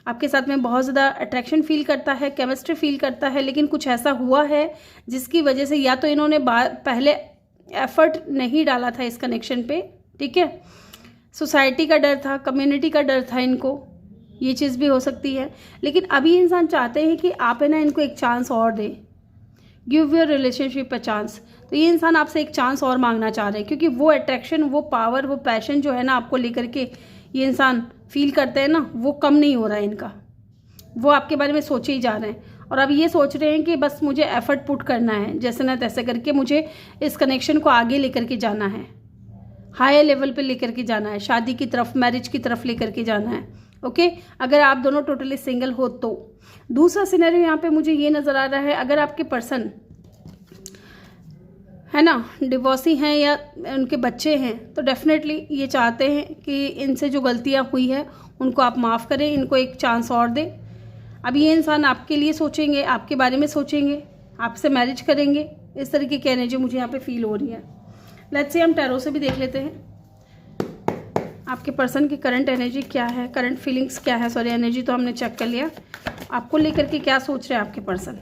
आपके साथ में बहुत ज़्यादा अट्रैक्शन फील करता है, केमिस्ट्री फील करता है, लेकिन कुछ ऐसा हुआ है जिसकी वजह से या तो इन्होंने पहले एफर्ट नहीं डाला था इस कनेक्शन पे, ठीक है, सोसाइटी का डर था, कम्युनिटी का डर था इनको, ये चीज़ भी हो सकती है। लेकिन अभी इंसान चाहते हैं कि आप है ना इनको एक चांस और दें, give your relationship a chance. तो ये इंसान आपसे एक चांस और मांगना चाह रहे हैं, क्योंकि वो अट्रैक्शन, वो पावर, वो पैशन जो है ना आपको लेकर के ये इंसान फील करते हैं ना, वो कम नहीं हो रहा है इनका। वो आपके बारे में सोचे ही जा रहे हैं और अब ये सोच रहे हैं कि बस मुझे एफर्ट पुट करना है, जैसे ना तैसे करके मुझे इस कनेक्शन को आगे लेकर के जाना है, हायर लेवल पे लेकर के जाना है, शादी की तरफ, मैरिज की तरफ लेकर के जाना है। ओके, अगर आप दोनों टोटली सिंगल हो तो। दूसरा सिनेरियो यहाँ पे मुझे ये नज़र आ रहा है, अगर आपके पर्सन है ना डिवोर्सी हैं या उनके बच्चे हैं, तो डेफिनेटली ये चाहते हैं कि इनसे जो गलतियाँ हुई है उनको आप माफ़ करें, इनको एक चांस और दें। अब ये इंसान आपके लिए सोचेंगे, आपके बारे में सोचेंगे, आपसे मैरिज करेंगे, इस तरीके की एनर्जी मुझे यहाँ पे फील हो रही है। लेट्स से हम टैरो से भी देख लेते हैं आपके पर्सन की करंट एनर्जी क्या है, करंट फीलिंग्स क्या है। सॉरी, एनर्जी तो हमने चेक कर लिया, आपको लेकर के क्या सोच रहे हैं आपके पर्सन।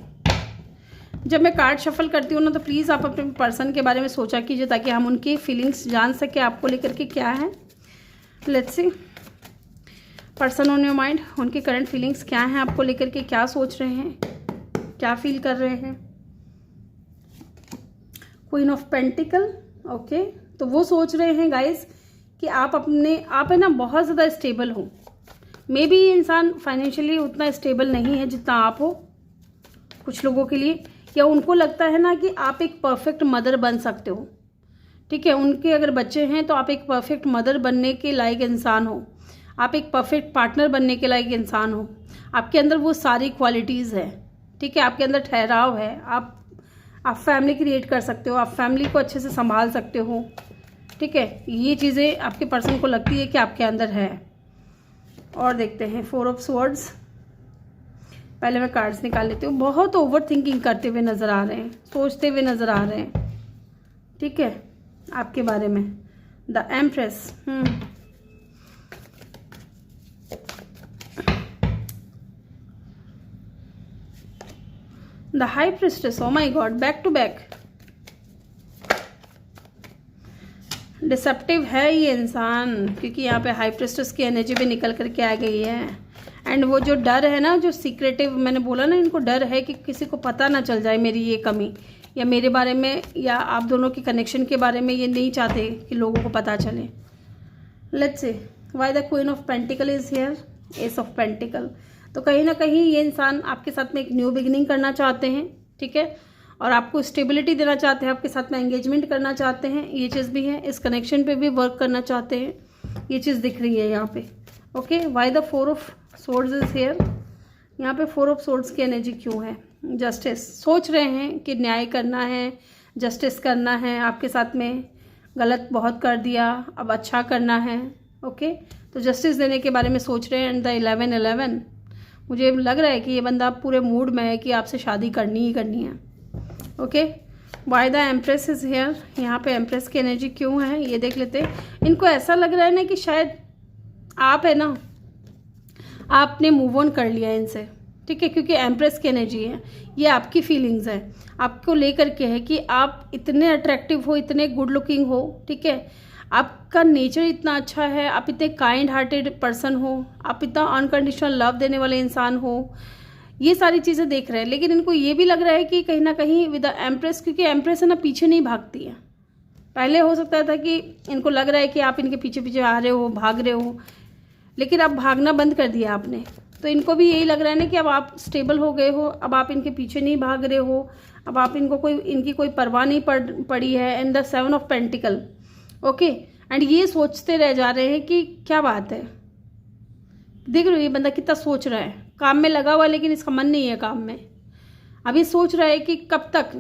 जब मैं कार्ड शफल करती हूँ ना, तो प्लीज़ आप अपने पर्सन के बारे में सोचा कीजिए, ताकि हम उनकी फीलिंग्स जान सके आपको लेकर के क्या है। Let's see, person on your mind, उनकी करंट फीलिंग्स क्या हैं, आपको लेकर के क्या सोच रहे हैं, क्या फील कर रहे हैं। क्वीन ऑफ पेंटिकल, ओके, तो वो सोच रहे हैं गाइस कि आप है ना बहुत ज़्यादा स्टेबल हो। मे बी इंसान फाइनेंशियली उतना स्टेबल नहीं है जितना आप हो कुछ लोगों के लिए, या उनको लगता है ना कि आप एक परफेक्ट मदर बन सकते हो, ठीक है। उनके अगर बच्चे हैं तो आप एक परफेक्ट मदर बनने के लायक इंसान हो, आप एक परफेक्ट पार्टनर बनने के लायक इंसान हो। आपके अंदर वो सारी क्वालिटीज़ है, ठीक है। आपके अंदर ठहराव है, आप फैमिली क्रिएट कर सकते हो, आप फैमिली को अच्छे से संभाल सकते हो, ठीक है। ये चीज़ें आपके पर्सन को लगती है कि आपके अंदर है। और देखते हैं 4 ऑफ स्वॉर्ड्स। पहले मैं कार्ड्स निकाल लेती हूँ। बहुत ओवर थिंकिंग करते हुए नज़र आ रहे हैं, सोचते हुए नज़र आ रहे हैं, ठीक है, आपके बारे में। The empress, the high priestess, oh my god, back to back. Deceptive है ये इंसान, क्योंकि यहाँ पे हाई प्रिस्टेस की एनर्जी भी निकल करके आ गई है। एंड वो जो डर है ना, जो सीक्रेटिव, मैंने बोला ना, इनको डर है कि किसी को पता ना चल जाए मेरी ये कमी, या मेरे बारे में, या आप दोनों के कनेक्शन के बारे में ये नहीं चाहते कि लोगों को पता चले। Let's say why the queen of pentacle is here, S of pentacle. तो कहीं ना कहीं ये इंसान आपके साथ में एक न्यू बिगिनिंग करना चाहते हैं, ठीक है, और आपको स्टेबिलिटी देना चाहते हैं, आपके साथ में एंगेजमेंट करना चाहते हैं, ये चीज़ भी है। इस कनेक्शन पे भी वर्क करना चाहते हैं, ये चीज़ दिख रही है यहाँ पे। Okay, why the 4 of swords is here. यहाँ पे 4 ऑफ सोर्ड्स की एनर्जी क्यों है? जस्टिस, सोच रहे हैं कि न्याय करना है, जस्टिस करना है, आपके साथ में गलत बहुत कर दिया, अब अच्छा करना है। ओके, तो जस्टिस देने के बारे में सोच रहे हैं। एंड द 11-11, मुझे लग रहा है कि ये बंदा पूरे मूड में है कि आपसे शादी करनी ही करनी है। Okay, why the empress is here. यहाँ पे एम्प्रेस की एनर्जी क्यों है ये देख लेते हैं। इनको ऐसा लग रहा है ना कि शायद आप है ना, आपने मूव ऑन कर लिया इनसे, ठीक है, क्योंकि एम्प्रेस की एनर्जी है, ये आपकी फीलिंग्स है, आपको लेकर के है कि आप इतने अट्रैक्टिव हो, इतने गुड लुकिंग हो, ठीक है, आपका नेचर इतना अच्छा है, आप इतने काइंड हार्टेड पर्सन हो, आप इतना अनकंडीशनल लव देने वाले इंसान हो, ये सारी चीज़ें देख रहे हैं। लेकिन इनको ये भी लग रहा है कि कहीं ना कहीं विद द एम्प्रेस, क्योंकि एम्प्रेस है ना पीछे नहीं भागती है। पहले हो सकता था कि इनको लग रहा है कि आप इनके पीछे पीछे आ रहे हो, भाग रहे हो, लेकिन अब भागना बंद कर दिया आपने। तो इनको भी यही लग रहा है ना कि अब आप स्टेबल हो गए हो, अब आप इनके पीछे नहीं भाग रहे हो, अब आप इनकी कोई परवाह नहीं पड़ी है। And the 7 of pentacle, okay, and ये सोचते रह जा रहे हैं कि क्या बात है। देख रहे हो ये बंदा कितना सोच रहा है, काम में लगा हुआ, लेकिन इसका मन नहीं है काम में। अभी सोच रहा है कि कब तक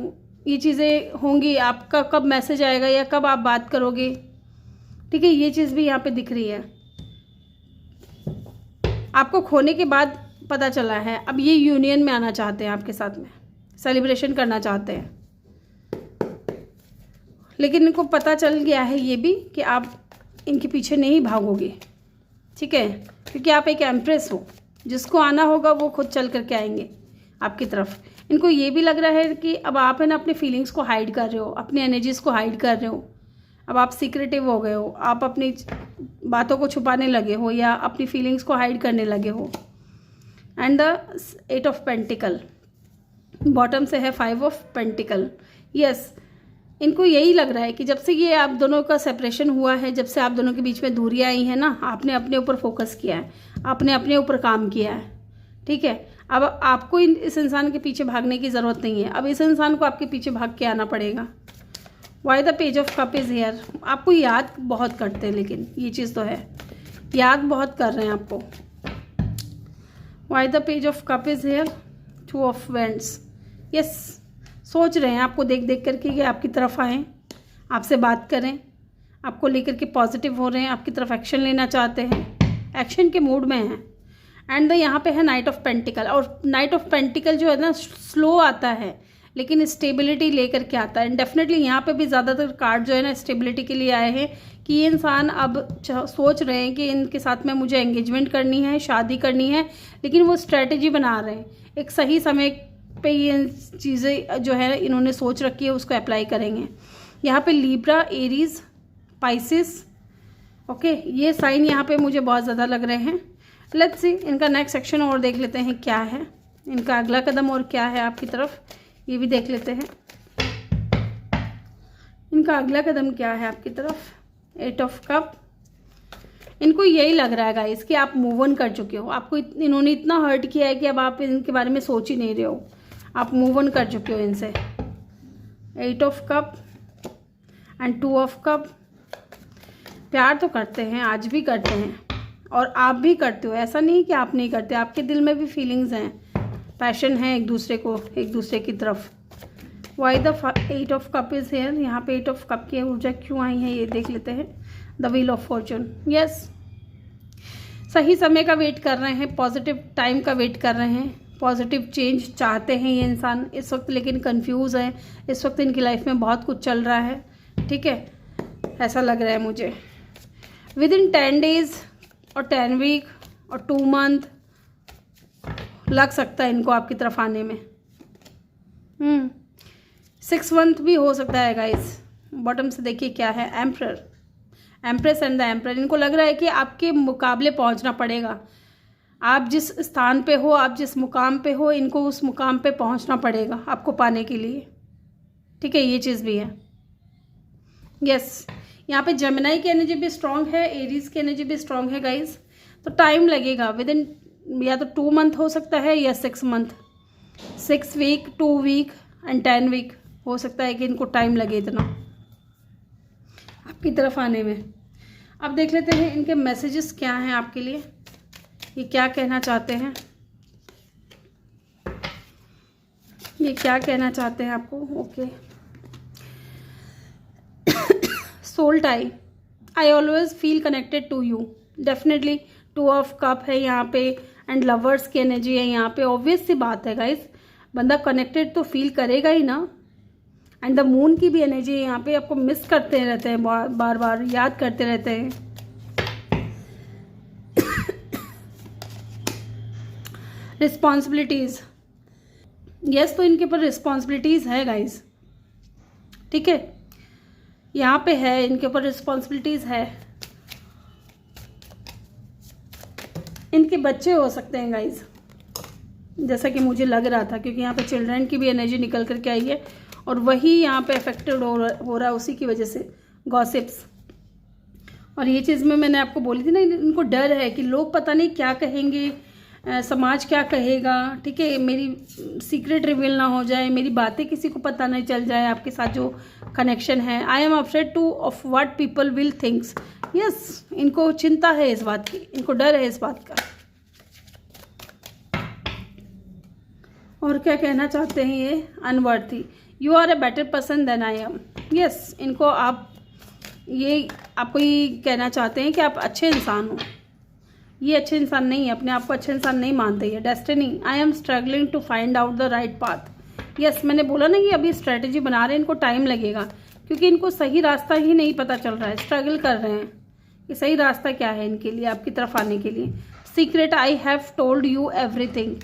ये चीज़ें होंगी, आपका कब मैसेज आएगा या कब आप बात करोगे, ठीक है, ये चीज़ भी यहाँ पे दिख रही है। आपको खोने के बाद पता चला है, अब ये यूनियन में आना चाहते हैं, आपके साथ में सेलिब्रेशन करना चाहते हैं। लेकिन इनको पता चल गया है ये भी कि आप इनके पीछे नहीं भागोगे, ठीक है, क्योंकि आप एक एम्प्रेस हो, जिसको आना होगा वो खुद चल करके आएंगे आपकी तरफ। इनको ये भी लग रहा है कि अब आप है ना अपनी फीलिंग्स को हाइड कर रहे हो, अपनी एनर्जीज़ को हाइड कर रहे हो, अब आप सीक्रेटिव हो गए हो, आप अपनी बातों को छुपाने लगे हो या अपनी फीलिंग्स को हाइड करने लगे हो। And the 8 of pentacle, bottom से है 5 ऑफ पेंटिकल। यस, इनको यही लग रहा है कि जब से ये आप दोनों का सेपरेशन हुआ है, जब से आप दोनों के बीच में दूरियां आई हैं ना, आपने अपने ऊपर फोकस किया है, आपने अपने ऊपर काम किया है, ठीक है। अब आपको इस इंसान के पीछे भागने की ज़रूरत नहीं है, अब इस इंसान को आपके पीछे भाग के आना पड़ेगा। Why the page of cup is here, आपको याद बहुत करते हैं, लेकिन ये चीज़ तो है, याद बहुत कर रहे हैं आपको। Why the page of cup is here, 2 of vends. Yes, सोच रहे हैं आपको देख देख करके कि आपकी तरफ आएँ, आपसे बात करें, आपको लेकर के पॉजिटिव हो रहे हैं, आपकी तरफ एक्शन लेना चाहते हैं, एक्शन के मूड में हैं। एंड यहाँ पे है नाइट ऑफ पेंटिकल, और नाइट ऑफ पेंटिकल जो है ना स्लो आता है लेकिन स्टेबिलिटी लेकर के आता है। डेफिनेटली यहाँ पे भी ज़्यादातर कार्ड जो है ना स्टेबिलिटी के लिए आए हैं कि ये इंसान अब सोच रहे हैं कि इनके साथ में मुझे एंगेजमेंट करनी है, शादी करनी है, लेकिन वो स्ट्रेटजी बना रहे हैं, एक सही समय पे ये चीज़ें जो है इन्होंने सोच रखी है उसको अप्लाई करेंगे। यहाँ पे लिब्रा, एरीज, पाइसिस, ओके, ये साइन यहाँ पे मुझे बहुत ज़्यादा लग रहे हैं। लेट्स सी इनका नेक्स्ट सेक्शन और देख लेते हैं क्या है, इनका अगला कदम और क्या है आपकी तरफ, ये भी देख लेते हैं। इनका अगला कदम क्या है आपकी तरफ, 8 ऑफ कप। इनको यही लग रहा है गाइस कि आप मूव ऑन कर चुके हो, आपको इन्होंने इतना हर्ट किया है कि अब आप इनके बारे में सोच ही नहीं रहे हो, आप मूव ऑन कर चुके हो इनसे। 8 of cup and 2 of cup. प्यार तो करते हैं, आज भी करते हैं, और आप भी करते हो, ऐसा नहीं कि आप नहीं करते, आपके दिल में भी फीलिंग्स हैं, पैशन है एक दूसरे की तरफ। Why the 8 of cup is here, यहाँ पे 8 ऑफ कप की ऊर्जा क्यों आई है ये देख लेते हैं। The wheel of Fortune. Yes, सही समय का वेट कर रहे हैं, पॉजिटिव टाइम का वेट कर रहे हैं, पॉजिटिव चेंज चाहते हैं ये इंसान इस वक्त, लेकिन कंफ्यूज है इस वक्त, इनकी लाइफ में बहुत कुछ चल रहा है, ठीक है, ऐसा लग रहा है मुझे। विद इन 10 डेज और 10 वीक और 2 मंथ लग सकता है इनको आपकी तरफ आने में। 6 मंथ भी हो सकता है गाइस। बॉटम से देखिए क्या है, emperor, empress and the emperor. इनको लग रहा है कि आपके मुकाबले पहुंचना पड़ेगा, आप जिस स्थान पे हो, आप जिस मुकाम पे हो, इनको उस मुकाम पे पहुंचना पड़ेगा आपको पाने के लिए, ठीक है, ये चीज़ भी है। यस, यहाँ पे जेमिनी की एनर्जी भी स्ट्रांग है, एरीज की एनर्जी भी स्ट्रांग है गाइस, तो टाइम लगेगा। विद इन या तो 2 मंथ हो सकता है या 6 month, 6 week, 2 week and 10 week हो सकता है कि इनको टाइम लगे इतना आपकी तरफ आने में। अब देख लेते हैं इनके मैसेजेस क्या हैं आपके लिए, ये क्या कहना चाहते हैं, ये क्या कहना चाहते हैं आपको। Okay, soul tie, I always feel connected to you. Definitely 2 of cup है यहाँ पे एंड लवर्स की एनर्जी है यहाँ पे। ऑब्वियस सी बात है गाइस, बंदा कनेक्टेड तो फील करेगा ही ना। एंड द मून की भी एनर्जी है यहाँ पे, आपको मिस करते रहते हैं, बार बार याद करते रहते हैं। रिस्पॉन्सिबिलिटीज, यस, तो इनके ऊपर रिस्पॉन्सिबिलिटीज है गाइस, ठीक है, यहाँ पे है, इनके ऊपर रिस्पॉन्सिबिलिटीज है। इनके बच्चे हो सकते हैं गाइस, जैसा कि मुझे लग रहा था, क्योंकि यहाँ पे चिल्ड्रन की भी एनर्जी निकल करके आई है और वही यहाँ पे अफेक्टेड हो रहा है उसी की वजह से, गॉसिप्स। और ये चीज़ में मैंने आपको बोली थी ना, इनको डर है कि लोग पता नहीं क्या कहेंगे, समाज क्या कहेगा, ठीक है, मेरी सीक्रेट रिवील ना हो जाए, मेरी बातें किसी को पता नहीं चल जाए, आपके साथ जो कनेक्शन है। I am afraid two of what people will thinks. Yes, इनको चिंता है इस बात की, इनको डर है इस बात का। और क्या कहना चाहते हैं ये, unworthy, you are a better person than I am. Yes, इनको आप ये आपको ये कहना चाहते हैं कि आप अच्छे इंसान हो, ये अच्छे इंसान नहीं है, अपने आप को अच्छे इंसान नहीं मानते ये। Destiny, I am struggling to find out the right path. Yes, मैंने बोला ना कि अभी स्ट्रेटेजी बना रहे हैं, इनको टाइम लगेगा, क्योंकि इनको सही रास्ता ही नहीं पता चल रहा है, स्ट्रगल कर रहे हैं कि सही रास्ता क्या है इनके लिए आपकी तरफ आने के लिए। Secret, I have told you everything,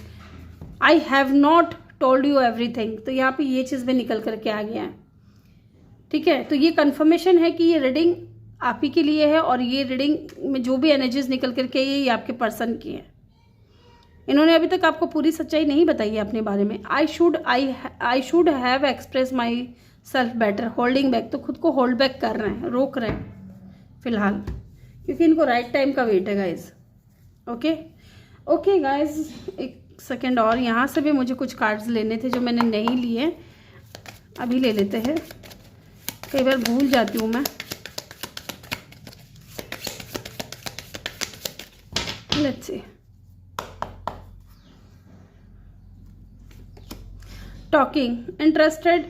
I have not told you everything. तो यहाँ पे ये चीज़ भी निकल करके आ गया है, ठीक है। तो ये कंफर्मेशन है कि ये रीडिंग आप ही के लिए है और ये रीडिंग में जो भी एनर्जीज निकल करके आई है ये आपके पर्सन की है। इन्होंने अभी तक आपको पूरी सच्चाई नहीं बताई है अपने बारे में। I should have express my self better, holding back, तो खुद को होल्ड बैक कर रहे हैं, रोक रहे हैं फिलहाल, क्योंकि इनको राइट टाइम का वेट है गाइज। ओके गाइज, एक सेकेंड और, यहाँ से भी मुझे कुछ कार्ड्स लेने थे जो मैंने नहीं लिए, अभी ले लेते हैं, कई बार भूल जाती हूँ मैं। Let's see, talking, interested,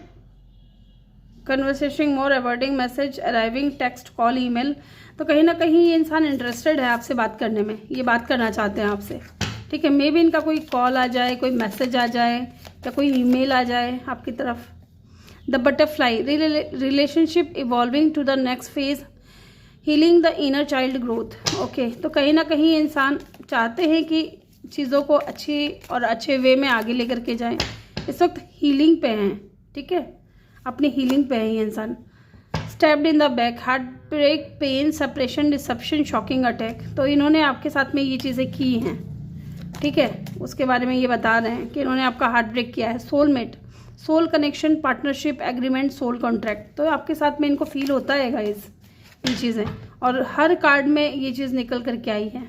conversation more, avoiding message, arriving, text, call, email. तो कहीं ना कहीं ये इंसान इंटरेस्टेड है आपसे बात करने में, ये बात करना चाहते हैं आपसे, ठीक है। मे बी इनका कोई कॉल आ जाए, कोई मैसेज आ जाए या कोई ईमेल आ जाए आपकी तरफ। The butterfly, relationship evolving to the next phase, healing the inner child growth. Okay, तो कहीं ना कहीं इंसान चाहते हैं कि चीज़ों को अच्छी और अच्छे वे में आगे लेकर के जाएं। इस वक्त हीलिंग पे हैं, ठीक है, अपनी हीलिंग पे है ये इंसान। Stepped in the back, heart break, pain, separation, deception, shocking attack. तो इन्होंने आपके साथ में ये चीज़ें की हैं, ठीक है, उसके बारे में ये बता रहे हैं कि इन्होंने आपका हार्ट ब्रेक किया है। Soulmate, soul connection, partnership, agreement, soul contract. तो आपके साथ में इनको फील होता है गाइस ये चीज़ें, और हर कार्ड में ये चीज़ निकल करके आई है।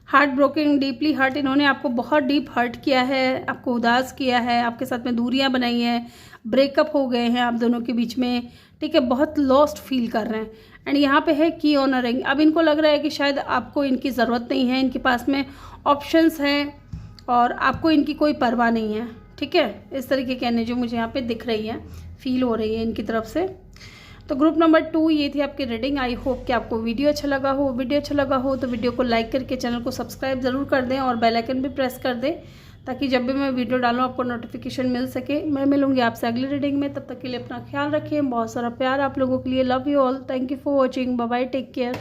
हार्ट ब्रोकिंग, डीपली हर्ट, इन्होंने आपको बहुत डीप हर्ट किया है, आपको उदास किया है, आपके साथ में दूरियां बनाई हैं, ब्रेकअप हो गए हैं आप दोनों के बीच में, ठीक है, बहुत लॉस्ट फील कर रहे हैं। एंड यहाँ पे है की ऑनरिंग, अब इनको लग रहा है कि शायद आपको इनकी ज़रूरत नहीं है, इनके पास में ऑप्शंस हैं और आपको इनकी कोई परवाह नहीं है, ठीक है। इस तरीके की एनर्जी मुझे यहाँ पे दिख रही है, फील हो रही है इनकी तरफ से। तो ग्रुप नंबर 2 ये थी आपकी रीडिंग। आई होप कि आपको वीडियो अच्छा लगा हो। वीडियो अच्छा लगा हो तो वीडियो को लाइक करके चैनल को सब्सक्राइब ज़रूर कर दें और बेल आइकन भी प्रेस कर दें, ताकि जब भी मैं वीडियो डालूँ आपको नोटिफिकेशन मिल सके। मैं मिलूंगी आपसे अगली रीडिंग में, तब तक के लिए अपना ख्याल रखें। बहुत सारा प्यार आप लोगों के लिए। Love you all, thank you for watching, bye bye, take care.